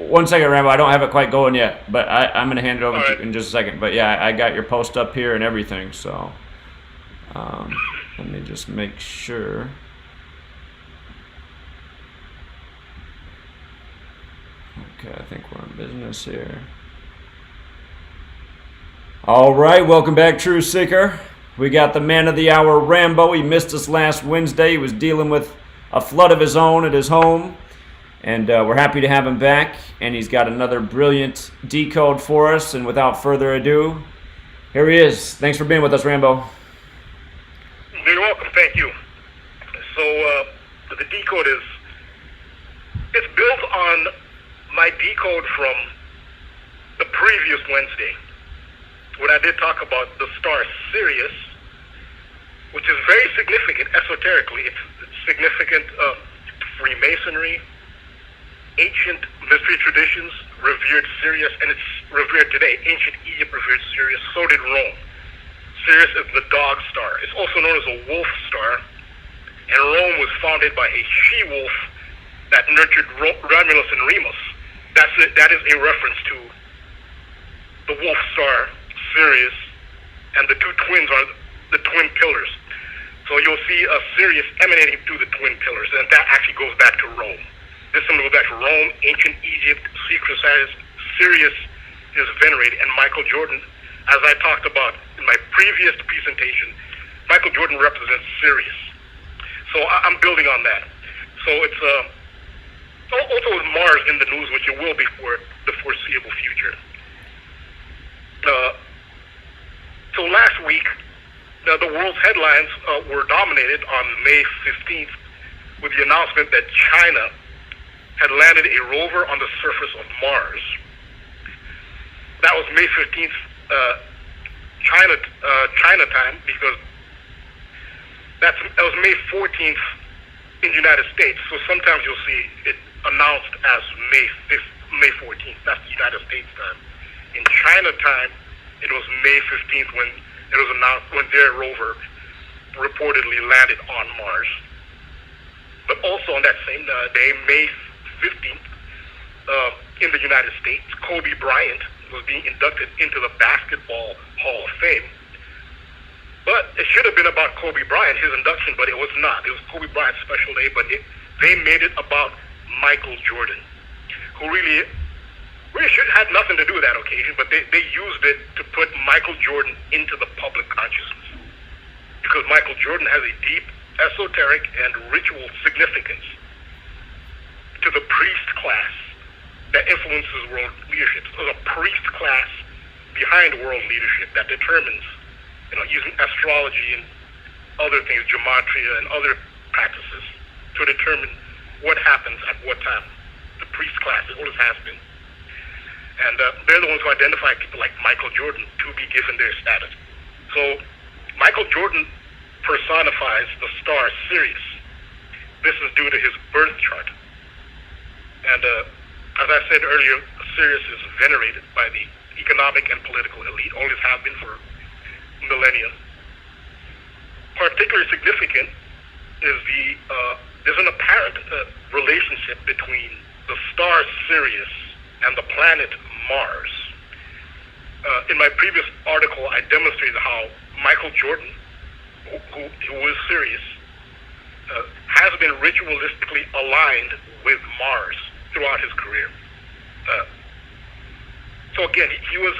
one second, Rambo. I don't have it quite going yet, but I'm going to hand it over All to right. you in just a second. But yeah, I got your post up here and everything. So let me just make sure. Okay, I think we're in business here. All right, welcome back, True Seeker. We got the man of the hour, Rambo. He missed us last Wednesday. He was dealing with a flood of his own at his home. And we're happy to have him back. And he's got another brilliant decode for us. And without further ado, here he is. Thanks for being with us, Rambo. You're welcome. Thank you. So the decode it's built on my decode from the previous Wednesday, when I did talk about the star Sirius, which is very significant esoterically. It's significant Freemasonry, ancient mystery traditions revered Sirius, and it's revered today. Ancient Egypt revered Sirius, so did Rome. Sirius is the dog star. It's also known as a wolf star, and Rome was founded by a she-wolf that nurtured Romulus and Remus. That is a reference to the wolf star, Sirius, and the two twins are the twin pillars. So you'll see a Sirius emanating through the twin pillars, and that actually goes back to Rome. This symbol goes back to Rome, ancient Egypt, secret societies. Sirius is venerated, and Michael Jordan, as I talked about in my previous presentation, Michael Jordan represents Sirius. So I'm building on that. So it's also with Mars in the news, which it will be for the foreseeable future. So last week, the world's headlines were dominated on May 15th with the announcement that China had landed a rover on the surface of Mars. That was May 15th, China time, because that was May 14th in the United States. So sometimes you'll see it announced as May 14th. That's the United States time. In China time, it was May 15th when it was announced when their rover reportedly landed on Mars. But also on that same day, May 15th, in the United States, Kobe Bryant was being inducted into the Basketball Hall of Fame. But it should have been about Kobe Bryant, his induction, but it was not. It was Kobe Bryant's special day, but they made it about Michael Jordan, who really had nothing to do with that occasion, but they used it to put Michael Jordan into the public consciousness. Because Michael Jordan has a deep esoteric and ritual significance to the priest class that influences world leadership. So there's a priest class behind world leadership that determines, using astrology and other things, gematria and other practices, to determine what happens at what time. The priest class, it always has been. And they're the ones who identify people like Michael Jordan to be given their status. So Michael Jordan personifies the star Sirius. This is due to his birth chart. And as I said earlier, Sirius is venerated by the economic and political elite, always have been for millennia. Particularly significant is there's an apparent relationship between the star Sirius and the planet Mars. In my previous article, I demonstrated how Michael Jordan, who is Sirius, has been ritualistically aligned with Mars throughout his career. So again, he was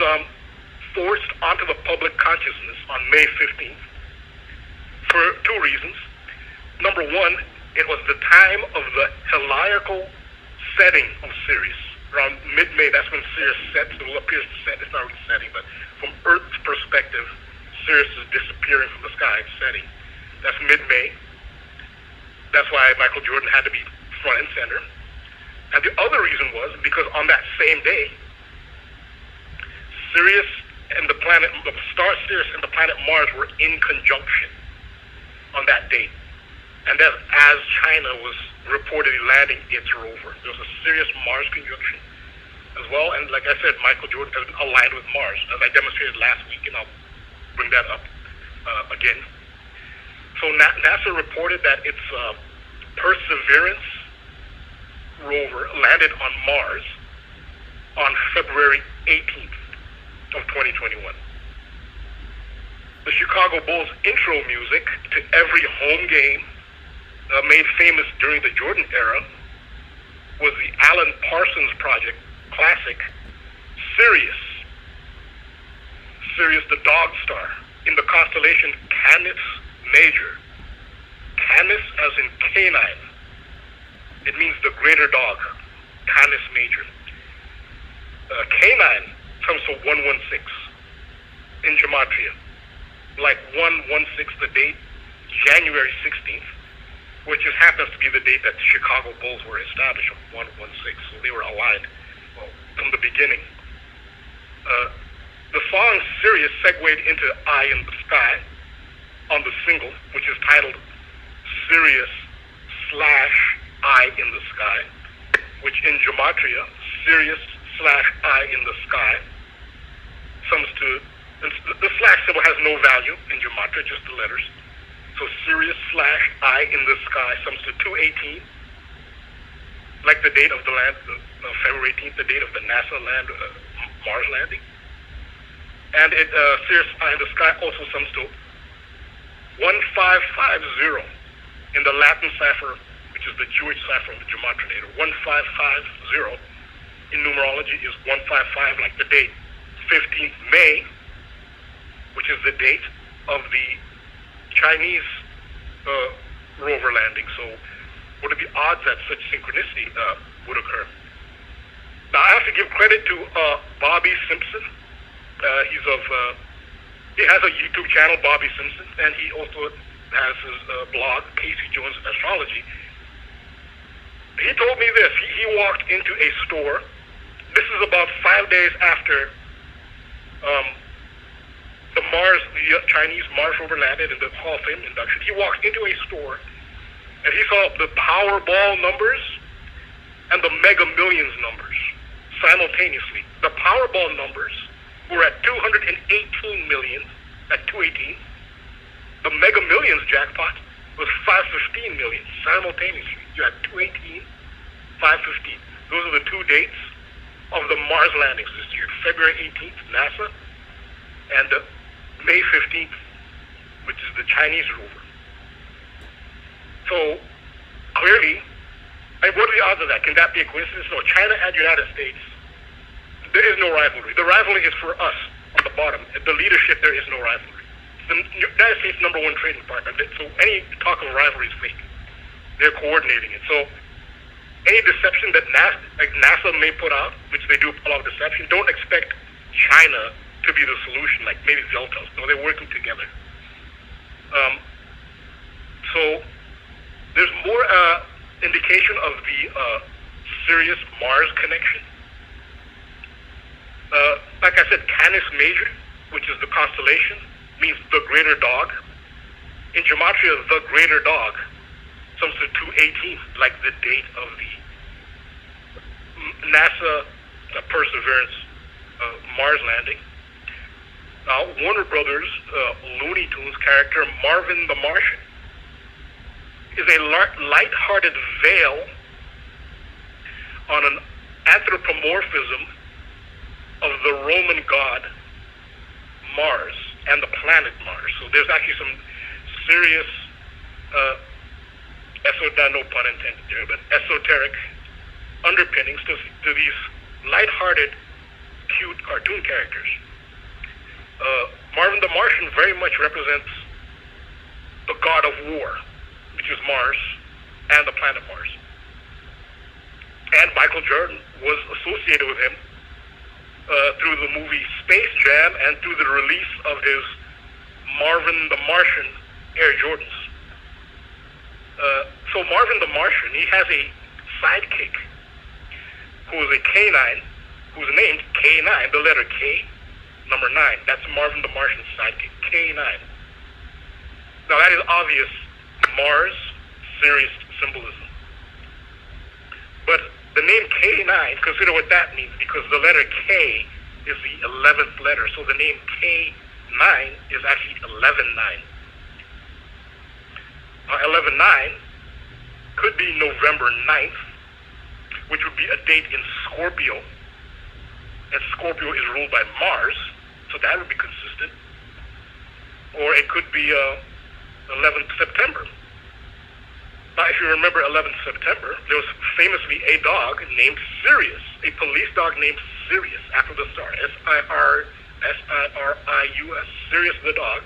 forced onto the public consciousness on May 15th for two reasons. Number one, it was the time of the heliacal setting of Sirius. Around mid-May, that's when Sirius sets, it appears to set. It's not really setting, but from Earth's perspective, Sirius is disappearing from the sky, it's setting. That's mid-May. That's why Michael Jordan had to be front and center. And the other reason was because on that same day, Sirius and the star Sirius and the planet Mars were in conjunction on that date. And that as China was reportedly landing its rover, there was a Sirius-Mars conjunction as well. And like I said, Michael Jordan has been aligned with Mars, as I demonstrated last week, and I'll bring that up again. So NASA reported that its Perseverance rover landed on Mars on February 18th of 2021. The Chicago Bulls intro music to every home game made famous during the Jordan era was the Alan Parsons Project classic, Sirius. Sirius the Dog Star in the constellation Canis Major. Canis as in canine. It means the greater dog, Canis Major. Canine comes to 116 in Gematria. Like 116, the date, January 16th, which just happens to be the date that the Chicago Bulls were established on 116. So they were aligned from the beginning. The song Sirius segued into Eye in the Sky on the single, which is titled Sirius / Eye in the Sky, which in Gematria, Sirius / Eye in the Sky sums to, the slash symbol has no value in Gematria, just the letters. So Sirius / Eye in the Sky sums to 218, like the date of the land, February 18th, the date of the NASA Mars landing. And Sirius Eye in the Sky also sums to 1550 in the Latin cipher, which is the Jewish cipher of the Gematrinator. 1550 in numerology is 155, like the date 15th May, which is the date of the Chinese rover landing. So what are the odds that such synchronicity would occur? Now I have to give credit to Bobby Simpson. He has a YouTube channel, Bobby Simpson, and he also has his blog, Casey Jones Astrology. He told me this. He walked into a store. This is about 5 days after the Chinese Mars rover landed in the Hall of Fame induction. He walked into a store and he saw the Powerball numbers and the Mega Millions numbers simultaneously. The Powerball numbers were at 218 million at 218. The Mega Millions jackpot was 515 million simultaneously. You had 218, 515. Those are the two dates of the Mars landings this year. February 18th, NASA, and May 15th, which is the Chinese rover. So clearly, what are the odds of that? Can that be a coincidence? No, China and United States, there is no rivalry. The rivalry is for us on the bottom. The leadership, there is no rivalry. The United States #1 trading partner. So any talk of rivalry is fake. They're coordinating it. So any deception that NASA may put out, which they do a lot of deception, don't expect China to be the solution, like maybe they'll tell us. No, they're working together. So there's more indication of the Sirius-Mars connection. Like I said, Canis Major, which is the constellation, means the greater dog. In Gematria, the greater dog sums to 218, like the date of the NASA Perseverance Mars landing. Now, Warner Brothers Looney Tunes character Marvin the Martian is a light-hearted veil on an anthropomorphism of the Roman god Mars and the planet Mars. So there's actually some serious, no pun intended there, but esoteric underpinnings to these light-hearted, cute cartoon characters. Marvin the Martian very much represents the god of war, which is Mars, and the planet Mars. And Michael Jordan was associated with him through the movie Space Jam and through the release of his Marvin the Martian Air Jordans. So Marvin the Martian, he has a sidekick who is a canine, who's named K9, the letter K, number 9. That's Marvin the Martian's sidekick, K9. Now that is obvious Mars, Sirius symbolism. But the name K9, consider what that means, because the letter K is the 11th letter, so the name K9 is actually 11-9. 11-9 could be November 9th, which would be a date in Scorpio, and Scorpio is ruled by Mars, so that would be consistent. Or it could be 11th September. Now, if you remember 11th September, there was famously a dog named Sirius, a police dog named Sirius, after the star, S-I-R-I-U-S, Sirius the dog,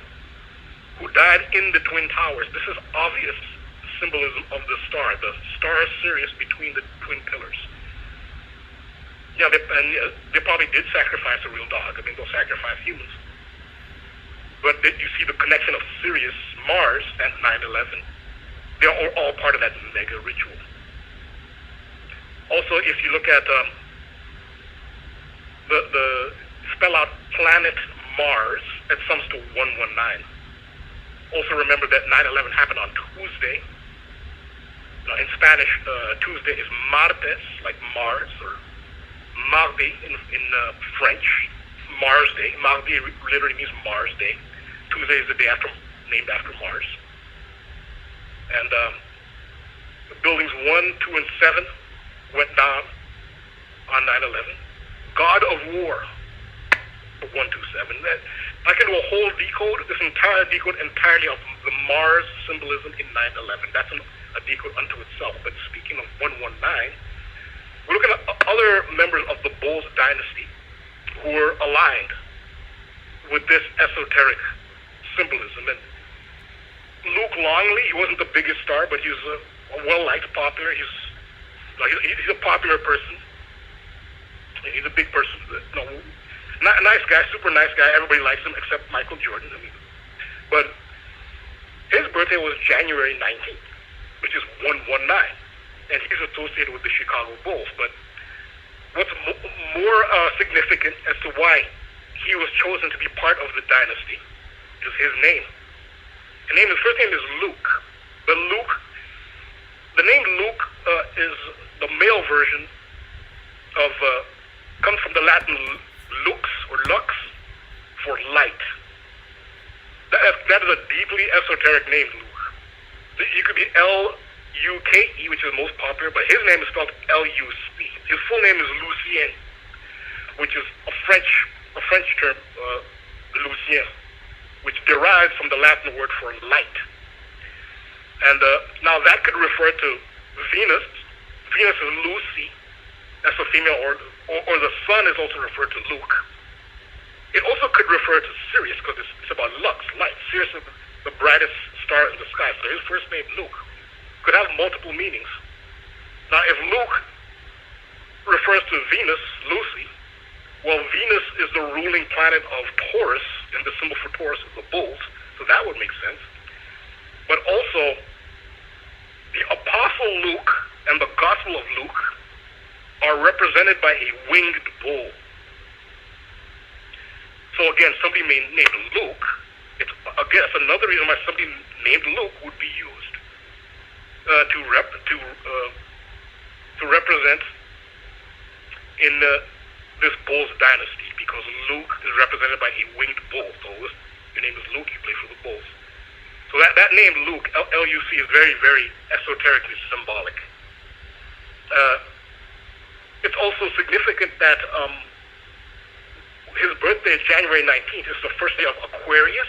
who died in the Twin Towers. This is obvious symbolism of the star Sirius between the twin pillars. Yeah, they probably did sacrifice a real dog. I mean, they'll sacrifice humans. But you see the connection of Sirius, Mars, and 9/11. They're all part of that mega ritual. Also, if you look at the spell out planet Mars, it sums to 119. Also remember that 9/11 happened on Tuesday. Now, in Spanish, Tuesday is martes, like Mars, or mardi in French, Mars Day. Mardi literally means Mars Day. Tuesday is the day named after Mars. And buildings 1, 2, and 7 went down on 9/11. God of War, 127. I can do a whole decode, this entire decode entirely of the Mars symbolism in 9/11. That's a decode unto itself. But speaking of 119, we're looking at other members of the Bulls dynasty who were aligned with this esoteric symbolism. And Luke Longley, he wasn't the biggest star, but he was a well-liked, popular. He's a popular person. He's a big person. No, nice guy, super nice guy. Everybody likes him except Michael Jordan. I mean, but his birthday was January 19th, which is 119, and he's associated with the Chicago Bulls. But what's more significant as to why he was chosen to be part of the dynasty is his name. His first name is Luke. But the name Luke is the male version of, comes from the Latin lux or lux for light. That is a deeply esoteric name, Luke. You could be L-U-K-E, which is most popular, but his name is spelled L-U-C. His full name is Lucien, which is a French term, Lucien, which derives from the Latin word for light. And now that could refer to Venus. Venus is Lucy, that's a female, or the sun is also referred to Luke. It also could refer to Sirius, because it's about lux, light. Sirius is the brightest star in the sky, so his first name, Luke, could have multiple meanings. Now, if Luke refers to Venus, Lucy, well, Venus is the ruling planet of Taurus, and the symbol for Taurus is the bulls, so that would make sense. But also, the Apostle Luke and the Gospel of Luke are represented by a winged bull. So again, somebody named Luke, it's another reason why somebody named Luke would be used to represent in this bull's dynasty, because Luke is represented by a winged bull. So if your name is Luke, you play for the Bulls. So that name Luke, L-U-C, is very, very esoterically symbolic. It's also significant that his birthday is January 19th. It's the first day of Aquarius.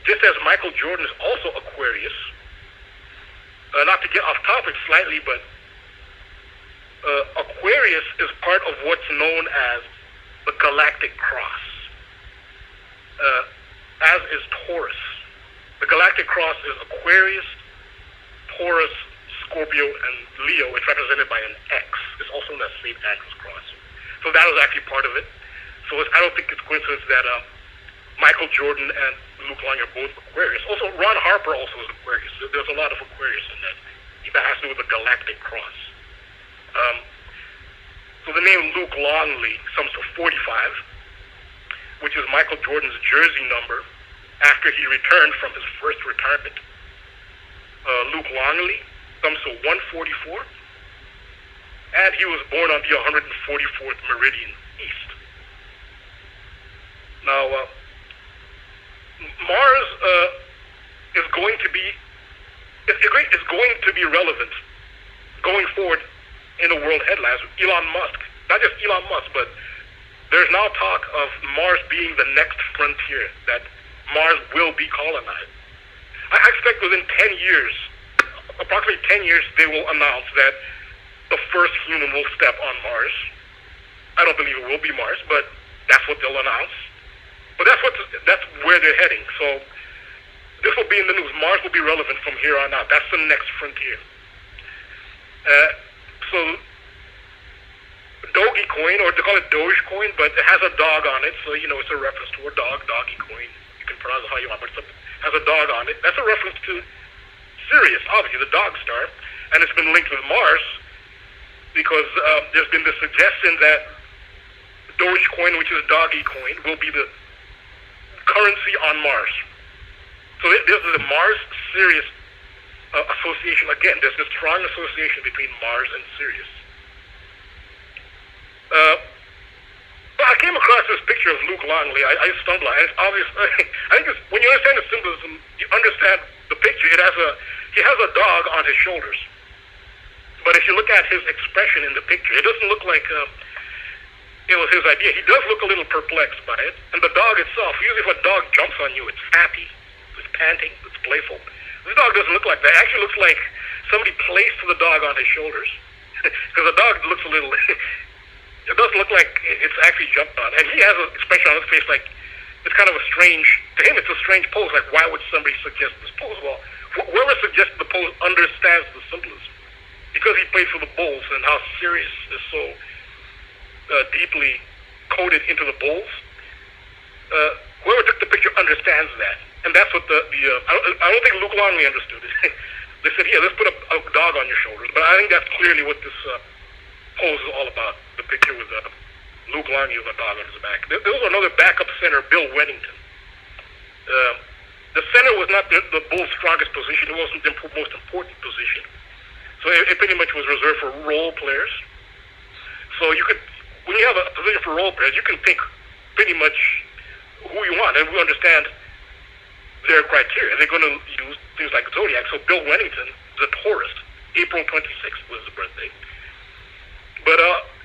Just as Michael Jordan is also Aquarius. Not to get off topic slightly, but Aquarius is part of what's known as the Galactic Cross, as is Taurus. The Galactic Cross is Aquarius, Taurus, Scorpio, and Leo. It's represented by an X. It's also known as St. Andrew's Cross. So that was actually part of it. So I don't think it's coincidence that Michael Jordan and Luke Long are both Aquarius. Also, Ron Harper also is Aquarius. There's a lot of Aquarius in that. That has to do with the Galactic Cross. So the name Luke Longley sums to 45, which is Michael Jordan's jersey number after he returned from his first retirement. Luke Longley sums to 144, and he was born on the 144th meridian east. Now, Mars is going to be relevant going forward in the world headlines. Elon Musk, not just Elon Musk, but there's now talk of Mars being the next frontier, that Mars will be colonized. I expect within 10 years, approximately 10 years, they will announce that the first human will step on Mars. I don't believe it will be Mars, but that's what they'll announce. But that's where they're heading. So this will be in the news. Mars will be relevant from here on out. That's the next frontier. So Dogecoin, or they call it Dogecoin, but it has a dog on it, so it's a reference to a dog, Dogecoin. You can pronounce it how you want, but it has a dog on it. That's a reference to Sirius, obviously, the dog star, and it's been linked with Mars because there's been the suggestion that Dogecoin, which is Dogecoin, will be the currency on Mars. So there's the Mars-Sirius association. Again, there's a strong association between Mars and Sirius. I came across this picture of Luke Longley. I stumbled on it. It's obvious. I think when you understand the symbolism, you understand the picture. He has a dog on his shoulders. But if you look at his expression in the picture, it doesn't look like it was his idea. He does look a little perplexed by it. And the dog itself, usually if a dog jumps on you, it's happy, it's panting, it's playful. This dog doesn't look like that. It actually looks like somebody placed the dog on his shoulders. Because the dog looks a little... It doesn't look like it's actually jumped on. And he has an expression on his face like, it's kind of a strange, to him it's a strange pose. Like, why would somebody suggest this pose? Well, whoever suggested the pose understands the symbolism. Because he played for the Bulls and how Sirius is so deeply coded into the Bulls. Whoever took the picture understands that. And that's what I don't think Luke Longley understood it. They said, yeah, let's put a dog on your shoulders. But I think that's clearly what this pose is all about. The picture with Luke Longley with a dog on his back. There was another backup center, Bill Wennington. The center was not the Bulls' strongest position. It wasn't the most important position. So it pretty much was reserved for role players. So when you have a position for role players, you can pick pretty much who you want, and we understand their criteria. They're going to use things like Zodiac. So Bill Wennington is a Taurus. April 26th was his birthday. But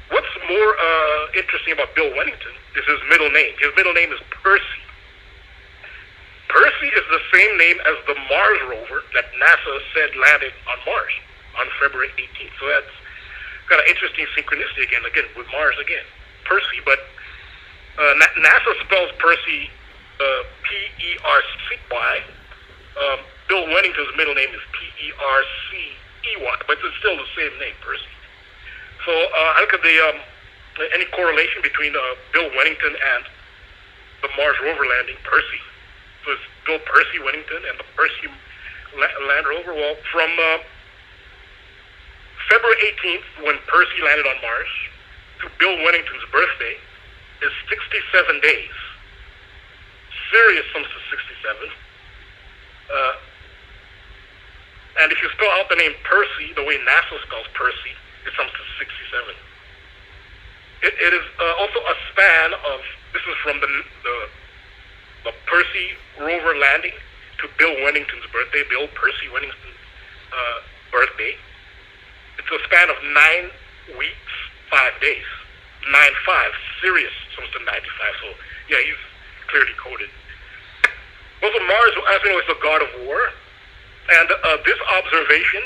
what's more interesting about Bill Wennington is his middle name. His middle name is Percy. Percy is the same name as the Mars rover that NASA said landed on Mars on February 18th. So that's got an interesting synchronicity again with Mars again. Percy, but NASA spells Percy P-E-R-C-Y. Bill Wennington's middle name is P-E-R-C-E-Y, but it's still the same name, Percy. So I look at any correlation between Bill Wennington and the Mars rover landing, Percy. So it's Bill Percy Wennington and the Percy land rover. Well, from February 18th, when Percy landed on Mars, to Bill Wennington's birthday is 67 days. Sirius comes to 67. And if you spell out the name Percy the way NASA spells Percy, it comes to 67. It is also a span of, this is from the Percy rover landing to Bill Wennington's birthday, Bill Percy Wennington's birthday. It's a span of 9 weeks, 5 days. 9-5. Sirius comes to 95. So, yeah, he's clearly coded. Also, Mars, as we know, is the god of war. And this observation,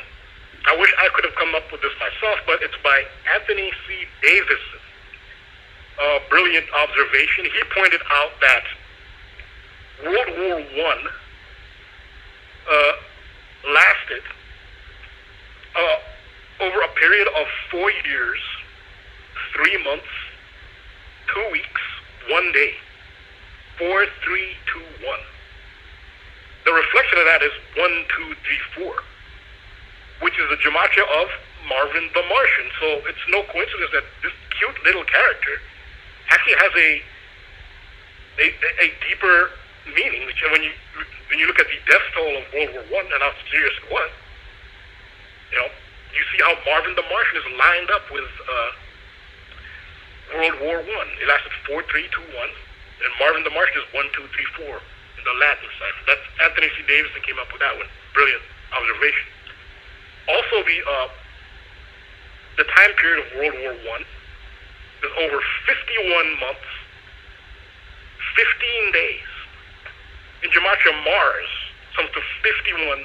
I wish I could have come up with this myself, but it's by Anthony C. Davison. Brilliant observation. He pointed out that World War I lasted over a period of 4 years, 3 months, 2 weeks, 1 day. 4, 3, 2, 1. The reflection of that is 1, 2, 3, 4, which is the gematria of Marvin the Martian. So it's no coincidence that this cute little character actually has a deeper meaning. Which when you look at the death toll of World War I and how serious it was, you see how Marvin the Martian is lined up with World War I. It lasted 4, 3, 2, 1, and Marvin the Martian is 1, 2, 3, 4 in the Latin cipher. That's Anthony C. Davison came up with that one. Brilliant observation. Also, the time period of World War I is over 51 months, 15 days. In Gematria, Mars comes to 51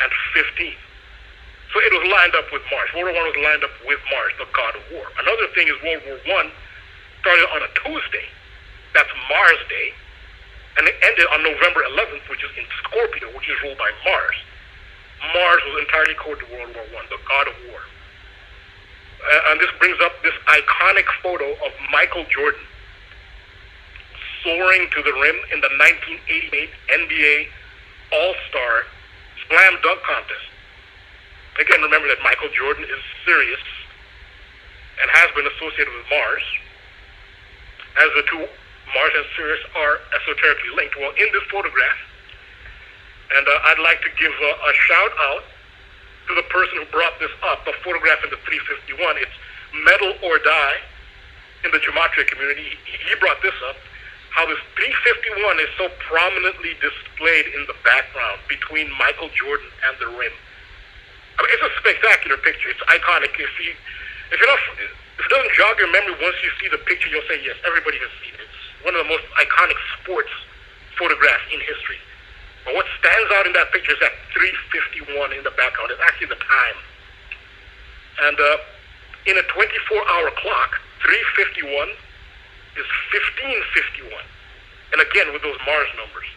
and 15. So it was lined up with Mars. World War I was lined up with Mars, the god of war. Another thing is World War I started on a Tuesday. That's Mars Day. And it ended on November 11th, which is in Scorpio, which is ruled by Mars. Mars was entirely coded to World War I, the god of war. And this brings up this iconic photo of Michael Jordan soaring to the rim in the 1988 NBA All-Star Slam Dunk Contest. Again, remember that Michael Jordan is Sirius and has been associated with Mars, as the two, Mars and Sirius, are esoterically linked. Well, in this photograph, and I'd like to give a shout out to the person who brought this up, the photograph in the 351. It's Metal or Die in the Gematria community. He brought this up, how this 351 is so prominently displayed in the background between Michael Jordan and the rim. I mean, it's a spectacular picture. It's iconic. If it doesn't jog your memory, once you see the picture, you'll say, yes, everybody has seen it. It's one of the most iconic sports photographs in history. But what stands out in that picture is that 351 in the background. It's actually the time. And in a 24-hour clock, 351 is 1551. And again, with those Mars numbers.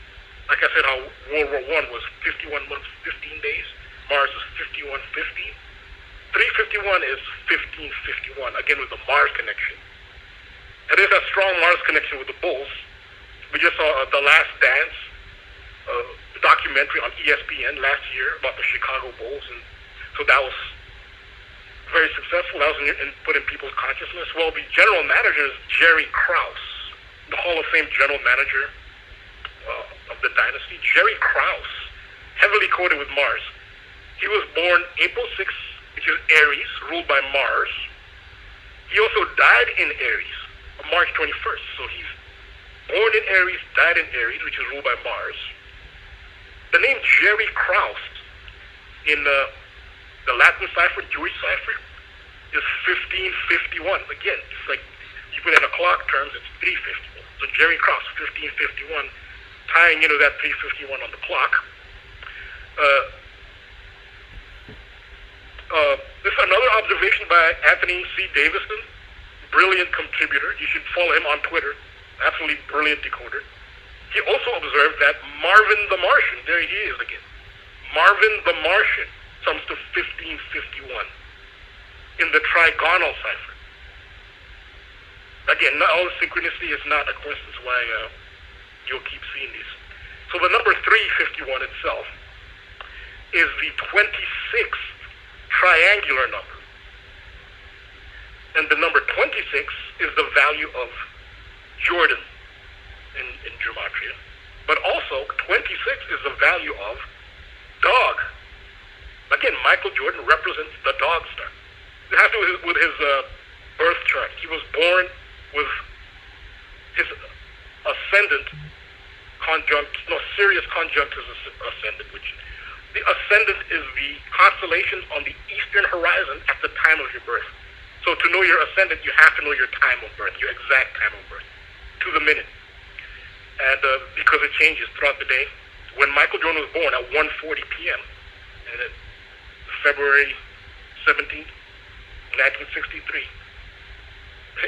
Like I said, how World War I was 51 months, 15 days. Mars is 51, 15. 351 is 1551, again with the Mars connection. And there's a strong Mars connection with the Bulls. We just saw The Last Dance, documentary on ESPN last year about the Chicago Bulls, and so that was very successful. That was put in people's consciousness. Well, the general manager is Jerry Krause, the Hall of Fame general manager of the dynasty. Jerry Krause, heavily coded with Mars. He was born April 6th, which is Aries, ruled by Mars. He also died in Aries on March 21st. So he's born in Aries, died in Aries, which is ruled by Mars. The name Jerry Krause in the Latin cipher, Jewish cipher, is 1551. Again, it's like you put it in a clock terms, it's 351. So Jerry Krause, 1551, tying into that 351 on the clock. This is another observation by Anthony C. Davison, brilliant contributor. You should follow him on Twitter. Absolutely brilliant decoder. He also observed that Marvin the Martian, there he is again. Marvin the Martian comes to 1551 in the trigonal cipher. Again, not all synchronicity is not a coincidence why you'll keep seeing these. So the number 351 itself is the 26th triangular number. And the number 26 is the value of Jordan in Gematria. But also, 26 is the value of dog. Again, Michael Jordan represents the dog star. It has to do with his birth chart. He was born with his ascendant Sirius conjunct his ascendant, which the ascendant is the constellation on the eastern horizon at the time of your birth. So to know your ascendant, you have to know your time of birth, your exact time of birth, to the minute. And because it changes throughout the day. When Michael Jordan was born at 1:40 p.m., and February 17th, 1963,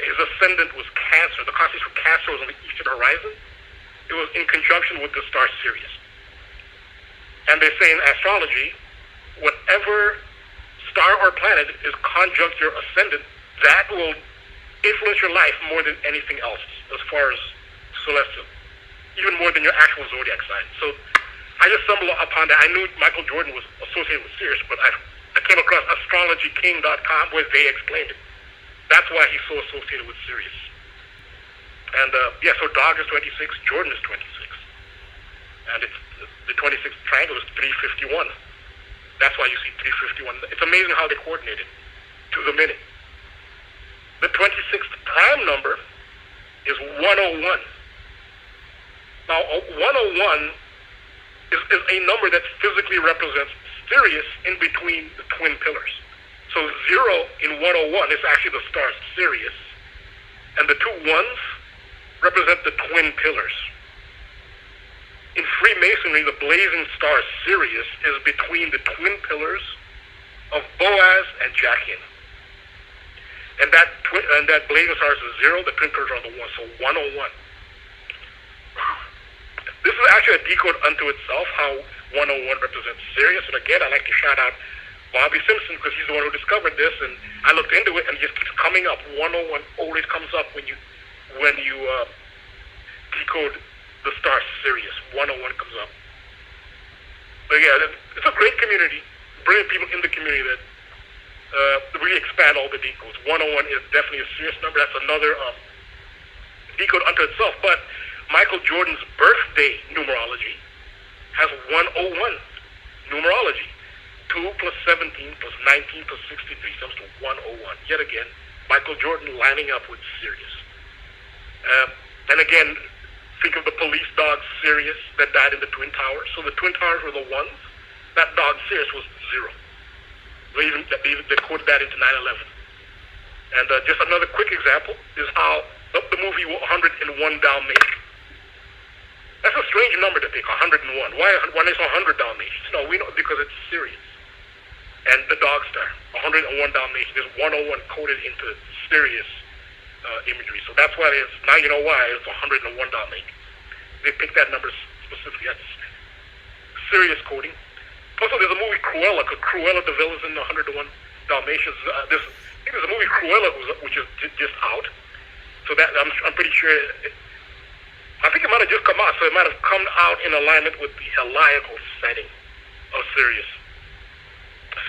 his ascendant was Cancer. The constellation of Cancer was on the eastern horizon. It was in conjunction with the star Sirius. And they say in astrology, whatever star or planet is conjunct your ascendant, that will influence your life more than anything else as far as celestial, even more than your actual zodiac sign. So I just stumbled upon that. I knew Michael Jordan was associated with Sirius, but I came across astrologyking.com where they explained it. That's why he's so associated with Sirius. And so dog is 26, Jordan is 26. And it's the 26th triangle is 351. That's why you see 351. It's amazing how they coordinated to the minute. The 26th prime number is 101. Now, 101 is a number that physically represents Sirius in between the twin pillars. So 0 in 101 is actually the star Sirius, ones represent the twin pillars. In Freemasonry, the blazing star Sirius is between the twin pillars of Boaz and Jachin. And that blazing star is a 0, the twin pillars are on the 1, so 101. This is actually a decode unto itself, how 101 represents Sirius. And again, I'd like to shout out Bobby Simpson, because he's the one who discovered this, and I looked into it, and it just keeps coming up. 101 always comes up when you decode the star Sirius. 101 comes up. But yeah, it's a great community, brilliant people in the community that really expand all the decodes. 101 is definitely a Sirius number. That's another decode unto itself. But Michael Jordan's birthday numerology has 101 numerology. 2 plus 17 plus 19 plus 63 comes to 101. Yet again, Michael Jordan lining up with Sirius. And again, think of the police dog Sirius that died in the Twin Towers. So the Twin Towers were the ones. That dog Sirius was 0. They quoted that into 9/11. And just another quick example is how the movie 101 Dalmatians. That's a strange number to pick, 101. Why when they saw 100 Dalmatians? No, we know because it's Sirius. And the dog star, 101 Dalmatians. There's 101 coded into Sirius imagery. So that's why it's, now you know why it's 101 Dalmatians. They picked that number specifically. That's Sirius coding. Also, there's a movie Cruella, because Cruella de Vil is in 101 Dalmatians. I think there's a movie Cruella which is just out. So that I'm pretty sure. I think it might have just come out, so it might have come out in alignment with the heliacal setting of Sirius.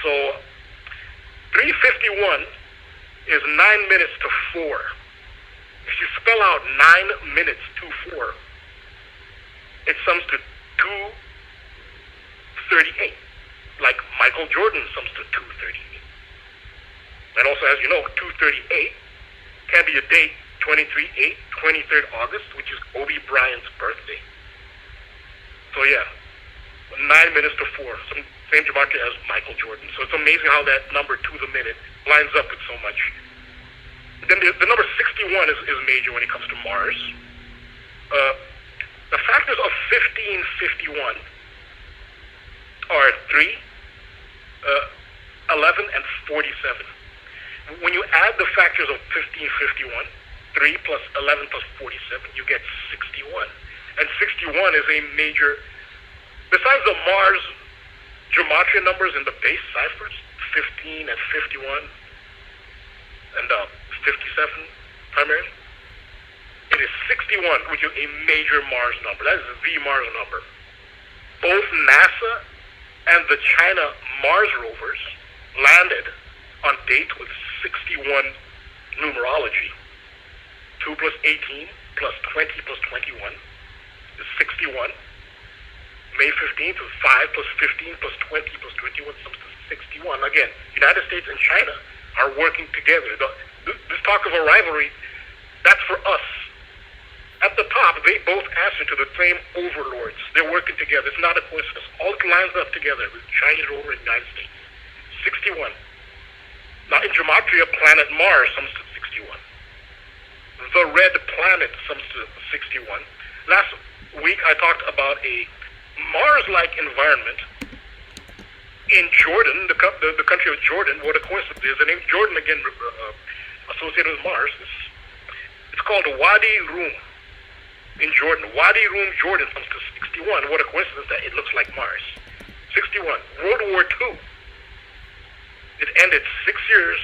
So 3:51 is 9 minutes to 4. If you spell out 9 minutes to 4, it sums to 2:38. Like Michael Jordan sums to 2:38. And also, as you know, 2:38 can be a date, 23/8, 23rd August, which is Kobe Bryant's birthday. So yeah, 9 minutes to 4. Same gematria as Michael Jordan. So it's amazing how that number to the minute lines up with so much. Then the number 61 is major when it comes to Mars. The factors of 1551 are 3, 11, and 47. When you add the factors of 1551, 3 plus 11 plus 47, you get 61. And 61 is a major, besides the Mars gematria numbers in the base ciphers, 15 and 51 and 57 primarily, it is 61, which is a major Mars number. That is the Mars number. Both NASA and the China Mars rovers landed on dates with 61 numerology. 2 plus 18 plus 20 plus 21 is 61. May 15th is 5 plus 15 plus 20 plus 21 sums to 61. Again, United States and China are working together. This talk of a rivalry, that's for us. At the top, they both answer to the same overlords. They're working together. It's not a coincidence. All it lines up together with Chinese rover in the United States. 61. Now, in gematria, planet Mars sums to 61. The red planet sums to 61. Last week, I talked about a Mars-like environment in Jordan, the country of Jordan. What a coincidence is. The name Jordan, again, associated with Mars, it's called Wadi Rum in Jordan. Wadi Rum, Jordan, comes to 61. What a coincidence that it looks like Mars. 61. World War II. It ended 6 years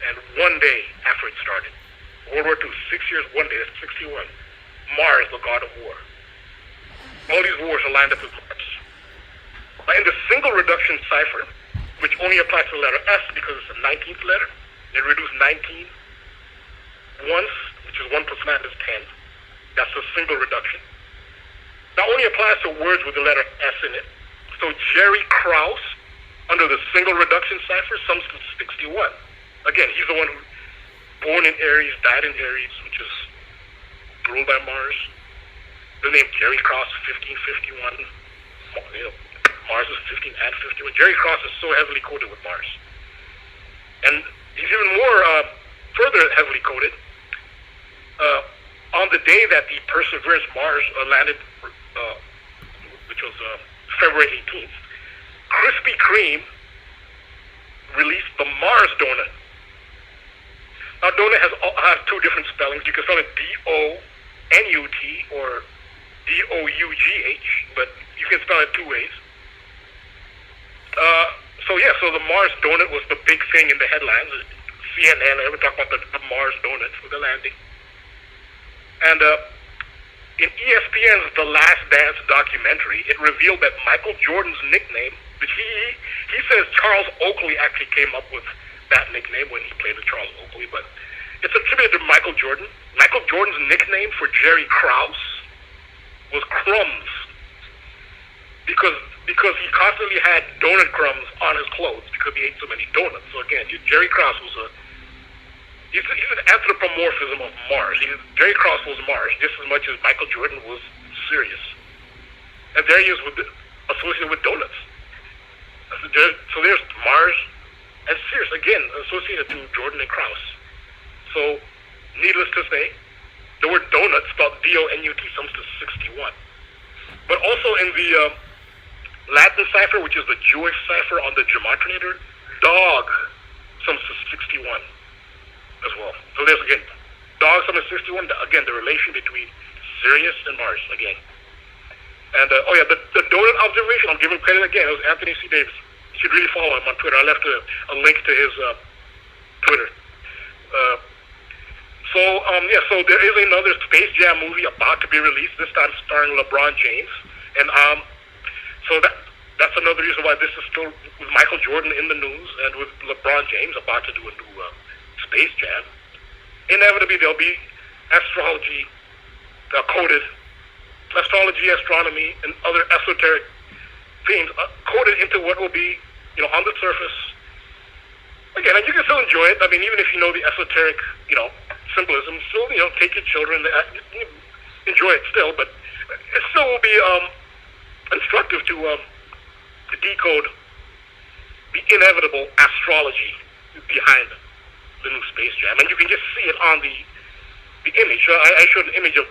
and 1 day after it started. World War II, 6 years, 1 day, that's 61. Mars, the god of war. All these wars are lined up with Mars. Now, in the single reduction cipher, which only applies to the letter S because it's the 19th letter, they reduce 19 once, which is 1 plus 9 is 10. That's a single reduction. That only applies to words with the letter S in it. So Jerry Krause, under the single reduction cipher, sums to 61. Again, he's the one who born in Aries, died in Aries, which is ruled by Mars. The name Jerry Krause, 1551. You know, Mars is 15 and 51. Jerry Krause is so heavily coded with Mars. And he's even more further heavily coded. the day that the Perseverance Mars landed, which was February 18th, Krispy Kreme released the Mars donut. Now, donut has two different spellings. You can spell it D-O-N-U-T or D-O-U-G-H, but you can spell it two ways. So the Mars donut was the big thing in the headlines. CNN, I would talk about the Mars donut for the landing. And in ESPN's The Last Dance documentary, it revealed that Michael Jordan's nickname, which he says Charles Oakley actually came up with that nickname when he played with Charles Oakley, but it's attributed to Michael Jordan. Michael Jordan's nickname for Jerry Krause was Crumbs, because he constantly had donut crumbs on his clothes because he ate so many donuts. So again, Jerry Krause was he's an anthropomorphism of Mars. Jerry Krause was Mars just as much as Michael Jordan was Sirius. And there he is associated with donuts. So there's Mars and Sirius, again, associated to Jordan and Krause. So, needless to say, the word donut, spelled D-O-N-U-T, sums to 61. But also in the Latin cipher, which is the Jewish cipher on the Gematriator, dog sums to 61 as well. So there's, again, dog sums to 61, again, the relation between Sirius and Mars, again. And, the donut observation, I'm giving credit again, it was Anthony C. Davis. You should really follow him on Twitter. I left a link to his Twitter. So there is another Space Jam movie about to be released, this time starring LeBron James. And so that's another reason why this is still with Michael Jordan in the news and with LeBron James about to do a new Space Jam. Inevitably, there'll be astrology coded, astrology, astronomy, and other esoteric themes coded into what will be, on the surface. Again, and you can still enjoy it. I mean, even if you know the esoteric, symbolism, still, take your children, enjoy it still, but it still will be instructive to decode the inevitable astrology behind the new Space Jam. And you can just see it on the image. I showed an image of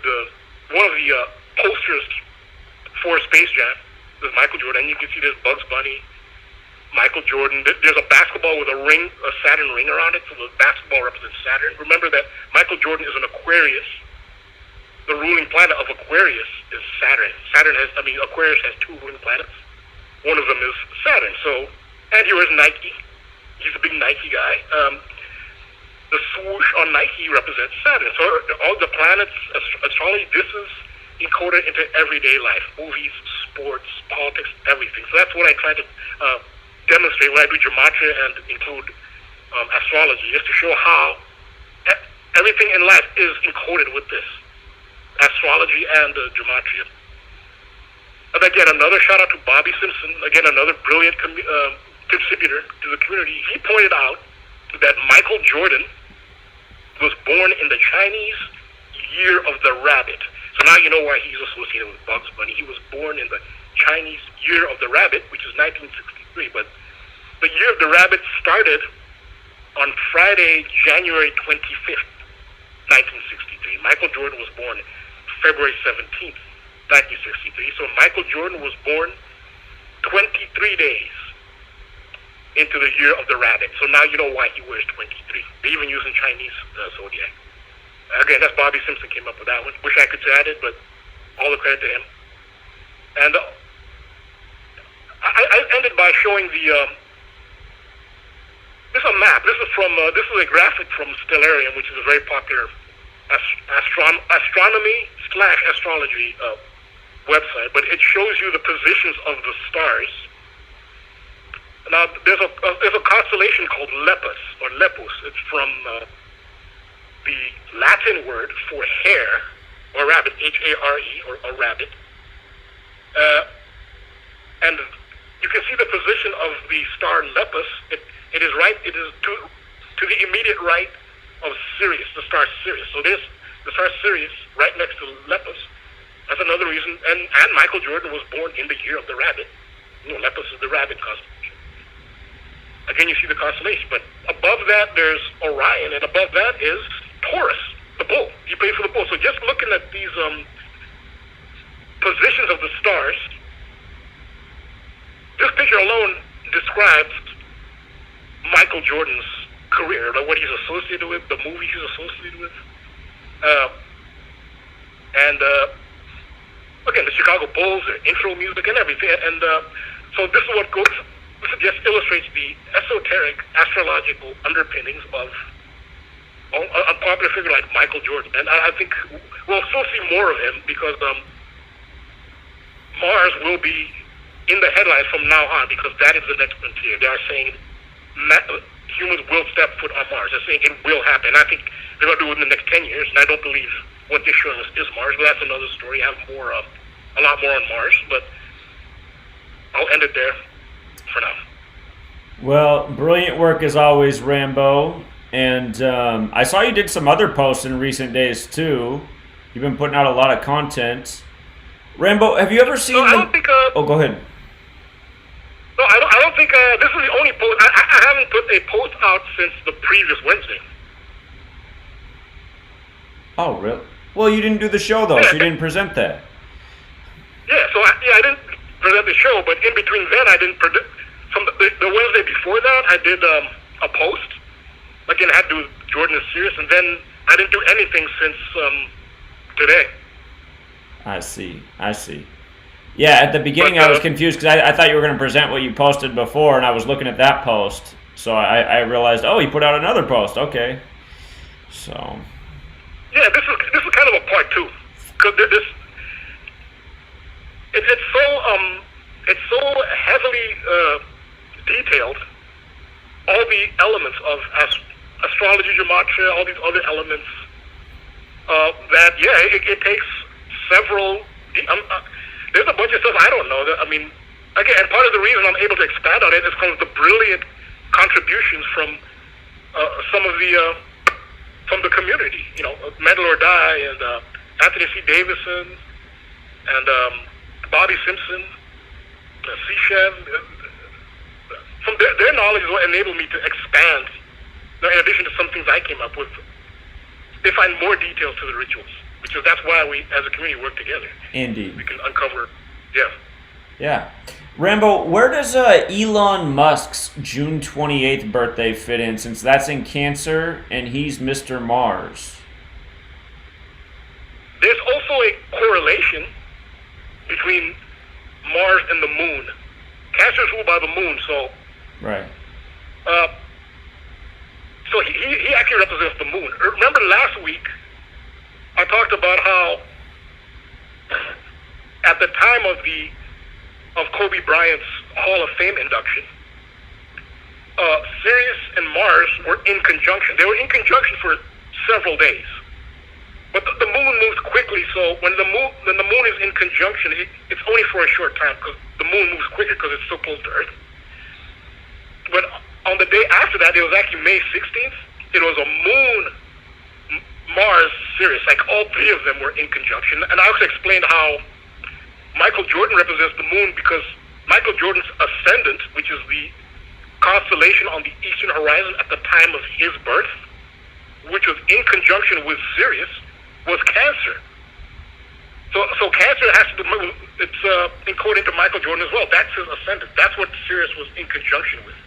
one of the posters for Space Jam with Michael Jordan. You can see there's Bugs Bunny, Michael Jordan. There's a basketball with a ring, a Saturn ring around it, so the basketball represents Saturn. Remember that Michael Jordan is an Aquarius. The ruling planet of Aquarius is Saturn. Aquarius has two ruling planets. One of them is Saturn. So, and he wears Nike. He's a big Nike guy. The swoosh on Nike represents Saturn. So all the planets, astrology, this is encoded into everyday life. Movies, sports, politics, everything. So that's what I try to demonstrate when I do gematria and include astrology, just to show how everything in life is encoded with this astrology and gematria. And again, another shout out to Bobby Simpson, again another brilliant contributor to the community. He pointed out that Michael Jordan was born in the Chinese Year of the Rabbit. So now you know why he's associated with Bugs Bunny. He was born in the Chinese Year of the Rabbit, which is 1963, but the Year of the Rabbit started on Friday, January 25th, 1963. Michael Jordan was born February 17th, 1963. So Michael Jordan was born 23 days into the Year of the Rabbit. So now you know why he wears 23. They even use in Chinese zodiac. Again, that's Bobby Simpson came up with that one. Wish I could say I did, but all the credit to him. And I ended by showing this is a map. This is a graphic from Stellarium, which is a very popular astronomy/astrology website. But it shows you the positions of the stars. Now, there's a constellation called Lepus or Lepus. It's from the Latin word for hare or rabbit, H-A-R-E, or a rabbit. And you can see the position of the star Lepus. It is right. It is to the immediate right of Sirius, the star Sirius. So there's the star Sirius right next to Lepus. That's another reason. And Michael Jordan was born in the Year of the Rabbit. Lepus is the rabbit constellation. Again, you see the constellation. But above that, there's Orion, and above that is Taurus, the bull. He plays for the bull. So just looking at these positions of the stars. This picture alone describes Michael Jordan's career, like what he's associated with, the movies he's associated with, and again, the Chicago Bulls, their intro music and everything. And so this is what goes. This just illustrates the esoteric astrological underpinnings of a popular figure like Michael Jordan. And I think we'll still see more of him because Mars will be in the headlines from now on because that is the next frontier. They are saying humans will step foot on Mars. They're saying it will happen. I think they're going to do it in the next 10 years, and I don't believe what they're showing us is Mars, but that's another story. I have more, a lot more on Mars, but I'll end it there for now. Well, brilliant work as always, Rambo. And I saw you did some other posts in recent days too. You've been putting out a lot of content. Rambo, have you ever seen? No, I don't think. Oh, go ahead. No, I don't think this is the only post. I haven't put a post out since the previous Wednesday. Oh, really? Well, you didn't do the show though, so you didn't present that. Yeah, so I didn't present the show, but in between then, I didn't present. The Wednesday before that, I did a post. Again, I had to do with Jordan and Sirius, and then I didn't do anything since today. I see. Yeah, at the beginning I was confused because I thought you were going to present what you posted before, and I was looking at that post. So I realized, oh, you put out another post. Okay. So. Yeah, this is kind of a part two, because it's so heavily detailed. All the elements of astrology, gematria, all these other elements. That it takes several. There's a bunch of stuff I don't know. I mean, again, and part of the reason I'm able to expand on it is because of the brilliant contributions from some of the from the community. You know, Medal or Die and Anthony C. Davison and Bobby Simpson, C. From their knowledge is what enabled me to expand. Now, in addition to some things I came up with, they find more details to the rituals, because that's why we, as a community, work together. Indeed. We can uncover, yeah. Yeah. Rambo, where does Elon Musk's June 28th birthday fit in, since that's in Cancer and he's Mr. Mars? There's also a correlation between Mars and the Moon. Cancer is ruled by the Moon, so... Right. So he actually represents the Moon. Remember last week, I talked about how at the time of Kobe Bryant's Hall of Fame induction, Sirius and Mars were in conjunction. They were in conjunction for several days. But the Moon moves quickly, so when the Moon is in conjunction, it's only for a short time, because the Moon moves quicker because it's so close to Earth. But on the day after that, it was actually May 16th. It was a Moon, Mars, Sirius. Like all three of them were in conjunction. And I also explained how Michael Jordan represents the Moon because Michael Jordan's ascendant, which is the constellation on the eastern horizon at the time of his birth, which was in conjunction with Sirius, was Cancer. So Cancer has to do, it's encoded into Michael Jordan as well. That's his ascendant. That's what Sirius was in conjunction with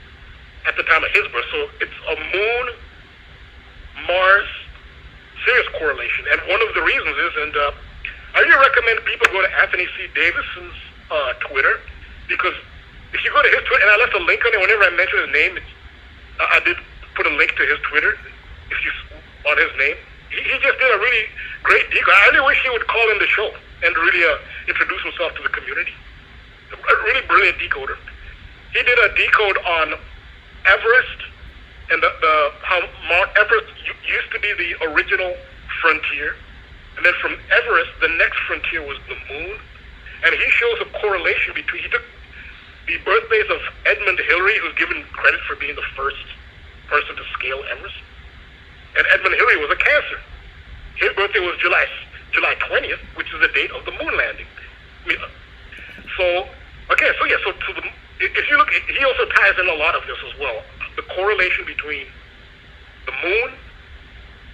at the time of his birth. So it's a Moon, Mars, Sirius correlation. And one of the reasons is, and I really recommend people go to Anthony C. Davison's Twitter, because if you go to his Twitter, and I left a link on it whenever I mention his name, I did put a link to his Twitter, if you on his name. He just did a really great decode. I really wish he would call in the show and really introduce himself to the community. A really brilliant decoder. He did a decode on Everest and how Mount Everest used to be the original frontier, and then from Everest, the next frontier was the Moon, and he shows a correlation between. He took the birthdays of Edmund Hillary, who's given credit for being the first person to scale Everest. And Edmund Hillary was a Cancer. His birthday was July 20th, which is the date of the moon landing. So if you look, he also ties in a lot of this as well. The correlation between the Moon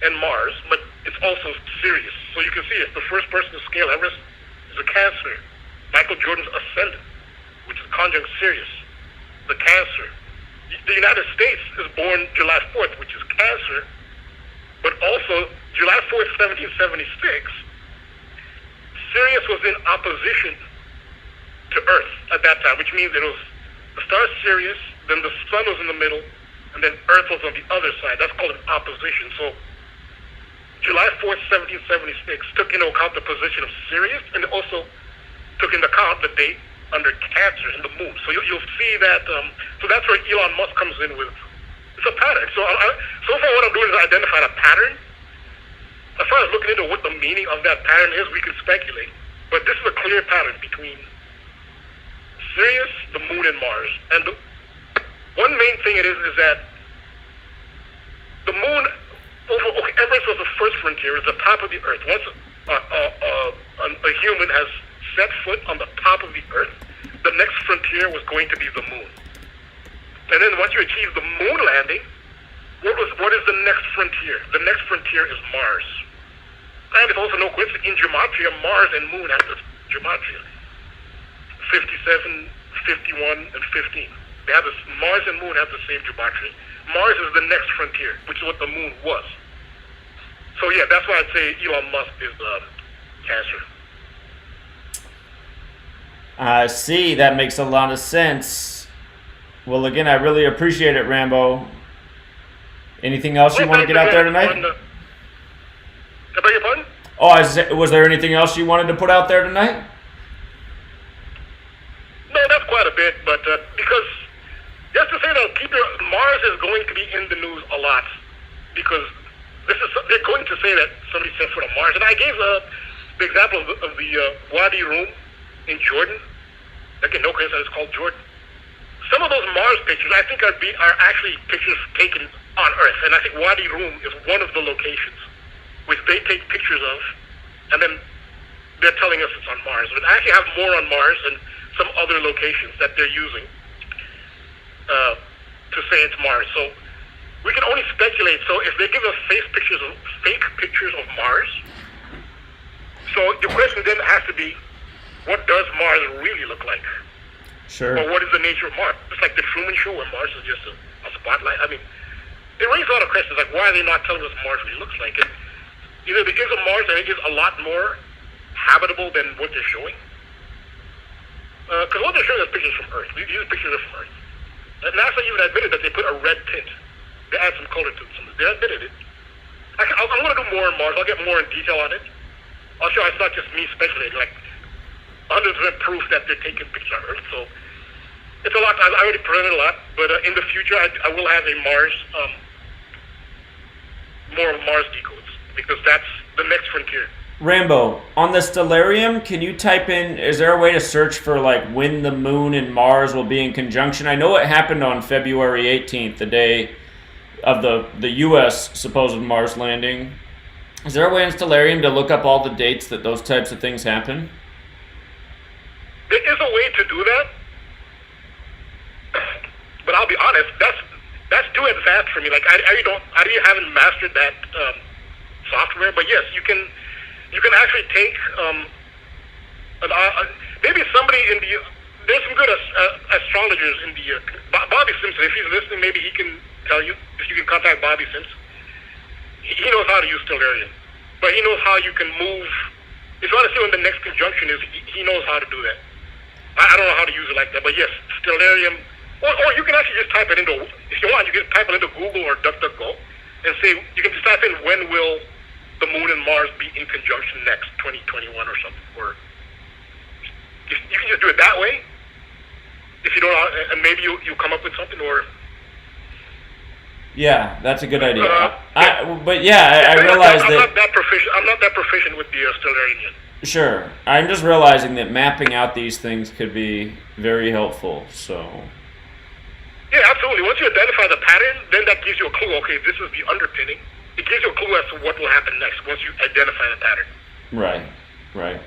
and Mars, but it's also Sirius. So you can see if the first person to scale Everest is a Cancer. Michael Jordan's ascendant, which is conjunct Sirius, the Cancer. The United States is born July 4th, which is Cancer, but also July 4th, 1776, Sirius was in opposition to Earth at that time, which means it was the star Sirius, then the sun was in the middle, and then Earth was on the other side. That's called an opposition. So July 4th, 1776 took into account the position of Sirius, and it also took into account the date under Cancer and the moon. So you'll see that, so that's where Elon Musk comes in with, it's a pattern. So so far what I'm doing is identify a pattern. As far as looking into what the meaning of that pattern is, we can speculate. But this is a clear pattern between Sirius, the moon, and Mars. And one main thing it is that the moon, Everest was the first frontier, it's the top of the Earth. Once a human has set foot on the top of the Earth, the next frontier was going to be the moon. And then once you achieve the moon landing, what is the next frontier? The next frontier is Mars. And it's also no coincidence, in Gematria, Mars and moon have this Gematria. 57, 51, and 15. They have this, Mars and moon have the same Gematria. Mars is the next frontier, which is what the moon was. So yeah, that's why I'd say Elon Musk is Cancer. I see. That makes a lot of sense. Well, again, I really appreciate it, Rambo. Anything else you want to get out there tonight? I beg your pardon? Oh, was there anything else you wanted to put out there tonight? No, that's quite a bit, but because, just to say that Mars is going to be in the news a lot, because they're going to say that somebody set foot on Mars. And I gave the example of the Wadi Rum in Jordan. Again, no coincidence, it's called Jordan. Some of those Mars pictures, I think, are actually pictures taken on Earth. And I think Wadi Rum is one of the locations which they take pictures of, and then they're telling us it's on Mars. But I actually have more on Mars and some other locations that they're using to say it's Mars. So we can only speculate. So if they give us fake pictures of Mars, so the question then has to be, what does Mars really look like? Sure. Or what is the nature of Mars? It's like the Truman Show, where Mars is just a spotlight. I mean, it raises a lot of questions, like why are they not telling us what Mars really looks like? And either the gives of Mars, I think, is a lot more habitable than what they're showing. Because what they're showing us pictures from Earth. These pictures are from Earth. And NASA even admitted that they put a red tint. They add some color to them. They admitted it. I'm going to do more on Mars. I'll get more in detail on it. I'll show it's not just me speculating. Like, 100% proof that they're taking pictures of Earth. So it's a lot. I already presented a lot. But in the future, I will have a Mars, more Mars decodes. Because that's the next frontier. Rambo, on the Stellarium, can you type in, is there a way to search for like when the moon and Mars will be in conjunction? I know it happened on February 18th, the day of the U.S. supposed Mars landing. Is there a way in Stellarium to look up all the dates that those types of things happen? There is a way to do that. But I'll be honest, that's too advanced for me. Like I haven't mastered that software. But yes, you can actually take maybe somebody in the, there's some good astrologers in the Bobby Simpson. If he's listening, maybe he can tell you. If you can contact Bobby Simpson, he knows how to use Stellarium, but he knows how you can move. If you want to see when the next conjunction is, he knows how to do that. I don't know how to use it like that, but yes, Stellarium. Or you can actually just type it into, if you want, you can type it into Google or DuckDuckGo and say, you can just type in when will the moon and Mars be in conjunction next, 2021 or something. Or you can just do it that way. If you don't, and maybe you come up with something. Or yeah, that's a good idea. I realize I'm not that proficient with the Stellarium yet. Sure, I'm just realizing that mapping out these things could be very helpful. So. Yeah, absolutely. Once you identify the pattern, then that gives you a clue. Okay, this is the underpinning. It gives you a clue as to what will happen next once you identify the pattern. Right.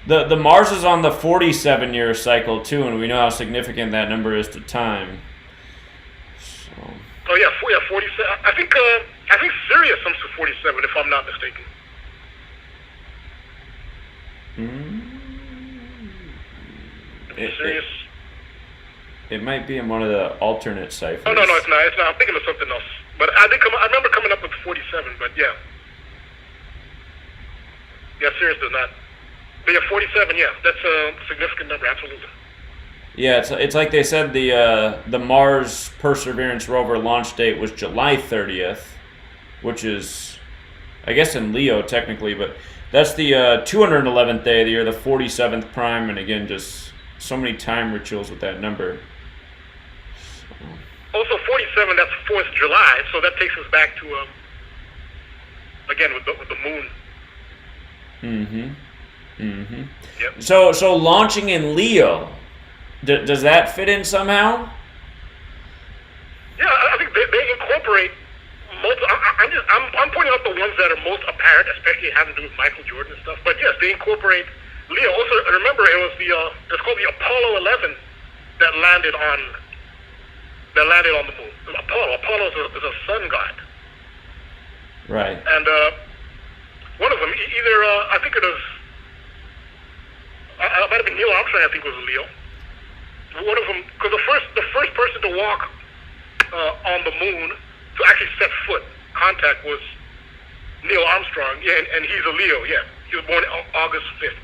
The Mars is on the 47-year cycle too, and we know how significant that number is to time. So. Oh yeah, 47. I think Sirius comes to 47, if I'm not mistaken. Sirius. It might be in one of the alternate ciphers. Oh no, it's not. It's not. I'm thinking of something else. But I remember coming up with 47. But yeah, Sirius does not. But yeah, 47. Yeah, that's a significant number. Absolutely. Yeah, it's like they said the Mars Perseverance rover launch date was July 30th, which is, I guess, in Leo technically, but that's the 211th day of the year, the 47th prime, and again, just so many time rituals with that number. Also, 47, that's 4th July, so that takes us back to, again, with the moon. Yep. So launching in Leo, does that fit in somehow? Yeah, I think they incorporate most. I'm pointing out the ones that are most apparent, especially having to do with Michael Jordan and stuff. But yes, they incorporate Leo. Also, remember it was it's called the Apollo 11 that landed on the moon. Apollo is a sun god. Right. And one of them, either I think it was, it might have been Neil Armstrong. I think was Leo. One of them, because the first person to walk on the moon to actually set foot contact was Neil Armstrong. Yeah, and he's a Leo. Yeah, he was born August 5th,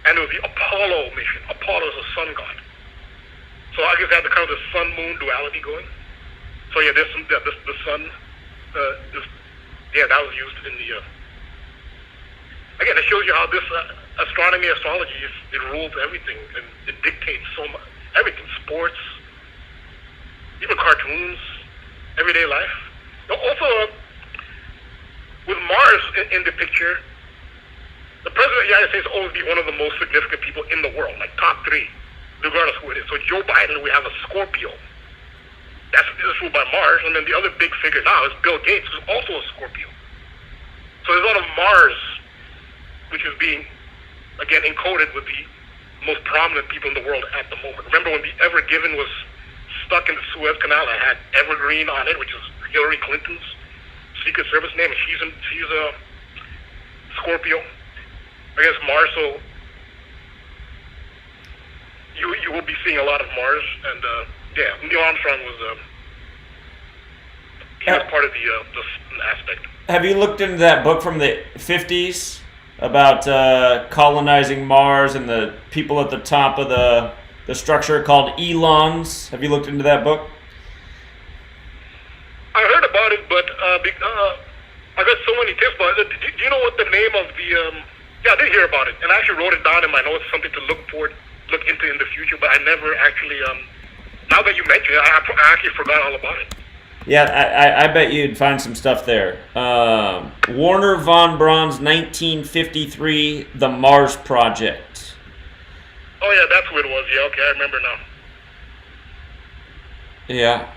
and it was the Apollo mission. Apollo is a sun god, so I guess they have the kind of the sun-moon duality going. So yeah, there's some the sun. That was used in the. Again, it shows you how this astronomy, astrology, it rules everything, and it dictates so much, everything, sports, even cartoons, everyday life. Also, with Mars in the picture, the President of the United States will always be one of the most significant people in the world, like top 3, regardless who it is. So Joe Biden, we have a Scorpio. This is ruled by Mars, and then the other big figure now is Bill Gates, who's also a Scorpio. So there's a lot of Mars, which is being, again, encoded with the most prominent people in the world at the moment. Remember when the Ever Given was stuck in the Suez Canal? I had Evergreen on it, which is Hillary Clinton's Secret Service name, and she's a Scorpio. I guess Mars, so you will be seeing a lot of Mars, and Neil Armstrong was he was part of the aspect. Have you looked into that book from the 50s about colonizing Mars and the people at the top of the structure called Elons? Have you looked into that book? I heard about it, but I got so many tips about it. Do you know what the name of the? Yeah, I did hear about it, and I actually wrote it down in my notes, something to look into in the future. But I never actually. Now that you mention it, I actually forgot all about it. Yeah, I bet you'd find some stuff there. Warner von Braun's 1953 The Mars Project. Oh yeah, that's what it was. Yeah, okay, I remember now. Yeah.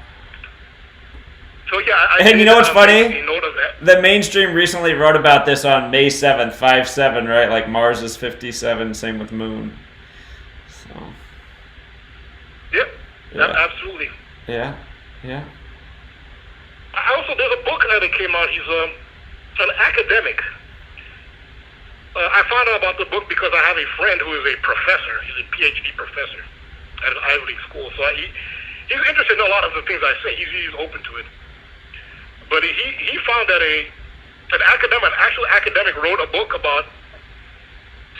So yeah, and you know what's funny? Note of that. The mainstream recently wrote about this on May 7th, 5/7, right? Like Mars is 57, same with Moon. So. Yep, Yeah. absolutely. Yeah. There's a book that came out. He's an academic. I found out about the book because I have a friend who is a professor. He's a PhD professor at an Ivy League school. So he's interested in a lot of the things I say. He's open to it. But he found that an actual academic wrote a book about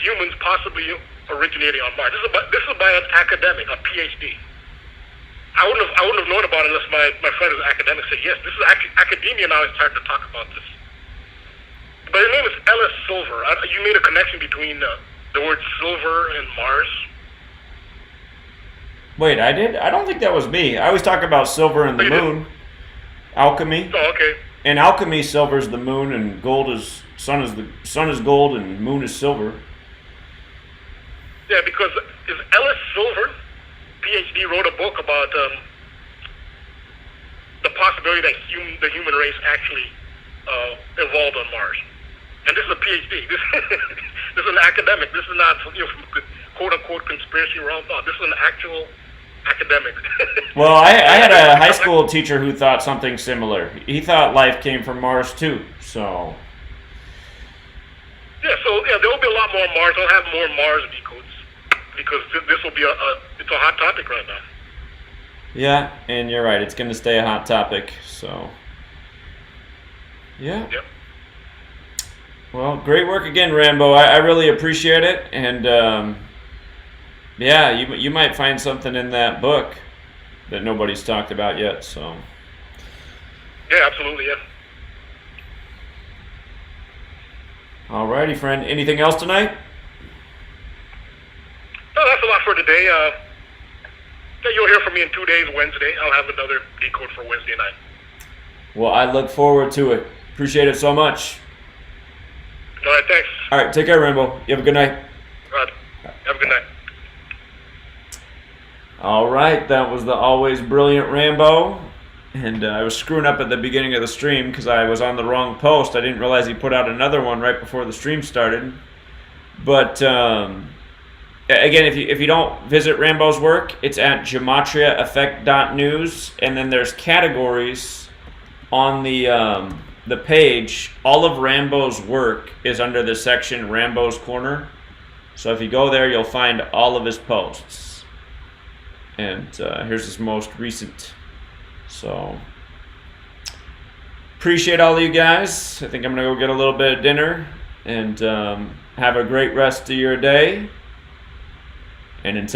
humans possibly originating on Mars. This is by an academic, a PhD. I wouldn't have known about it unless my friend is an academic said, yes, this is academia now is starting to talk about this. But his name is Ellis Silver. You made a connection between the word silver and Mars. Wait, I did? I don't think that was me. I always talk about silver and the moon. Alchemy. Oh, okay. In alchemy, silver is the moon, and sun is gold, and moon is silver. Yeah, because is Ellis Silver, PhD, wrote a book about the possibility that the human race actually evolved on Mars. And this is a PhD. This is an academic. This is not quote-unquote conspiracy realm thought. This is an actual academic. Well, I had a high school teacher who thought something similar. He thought life came from Mars too. So. Yeah. So there will be a lot more Mars. I'll have more Mars decodes because this will be it's a hot topic right now. Yeah, and you're right. It's going to stay a hot topic. So, yeah. Yep. Well, great work again, Rambo. I really appreciate it. And, yeah, you might find something in that book that nobody's talked about yet. So. Yeah, absolutely, yeah. Alrighty, friend. Anything else tonight? No, that's a lot for today. Yeah, you'll hear from me in 2 days, Wednesday. I'll have another decode for Wednesday night. Well, I look forward to it. Appreciate it so much. All right, thanks. All right, take care, Rambo. You have a good night. All right, have a good night. All right, that was the always brilliant Rambo. And I was screwing up at the beginning of the stream because I was on the wrong post. I didn't realize he put out another one right before the stream started. But again, if you don't visit Rambo's work, it's at GematriaEffectNews, and then there's categories on the page. All of Rambo's work is under the section Rambo's Corner. So if you go there, you'll find all of his posts. And here's his most recent. So, appreciate all of you guys. I think I'm going to go get a little bit of dinner. And have a great rest of your day. And until next